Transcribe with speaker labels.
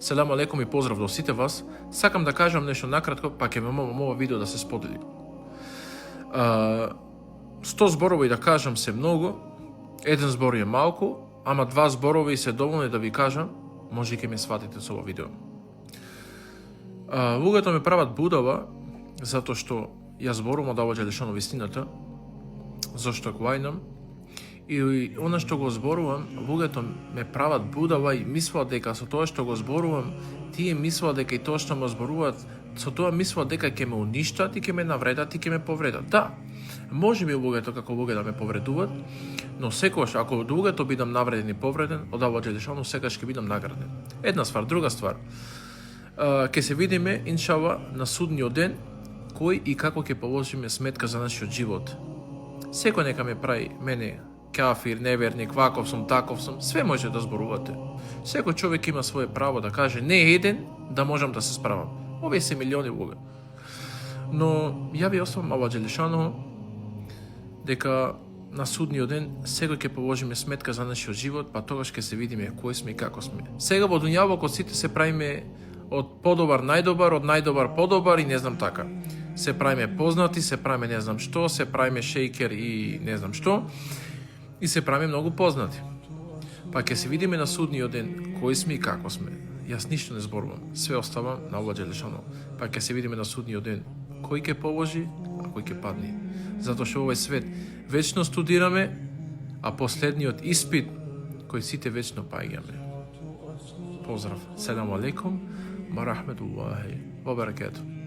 Speaker 1: Селам алейкум и поздрав до сите вас. Сакам да кажам нешто накратко, па ќе ме молам ова видео да се сподели. 100 зборови да кажам се многу, еден збор е малку, ама 2 зборови се доволни да ви кажам, може и ќе ме сватите со ова видео. Луѓето ме прават будава, затоа што ја зборувам да овој лишено вистината, зашто го ајнам, и она што го зборувам, луѓето ме прават будава и мислат дека со тоа што го зборувам, тие мислат дека и тоа што ме зборуваат, со тоа мислат дека ќе ме уништат и ќе ме навредат и ќе ме повредат. Да, може би луѓето како луѓе да ме повредуваат, но секогаш ако луѓето бидам навреден и повреден, од овој лишено секогаш ќе бидам награден. Една ствар, друга ствар. Ќе се видиме, иншалла, на судниот ден, кој и како ќе положиме сметка за нашиот живот. Секој нека ме прави мене кафир, неверник, ваков сум, таков сум, све може да зборувате. Секој човек има свое право да каже не еден да можам да се справам. Овие се милиони луѓе. Но ја ви оставам Аллах Джелешанову дека на судниот ден секој ќе положиме сметка за нашиот живот, па тогаш ќе се видиме кој сме и како сме. Сега во дуњавокот сите се правиме од подобар најдобар, од најдобар подобар и не знам така. Се правиме познати, се правиме не знам што, се правиме шејкер и не знам што, и се правиме многу познати. Па ќе се видиме на судниот ден кој сме и како сме. Јас ништо не зборувам, све оставам на Аллах Джелешанову. Па ќе се видиме на судниот ден кој ќе положи, а кој ќе падне. Затоа што овој свет вечно студираме, а последниот испит кој сите вечно паѓаме. Поздрав. Селам алейкум ва рахметуллахи ва баракатух.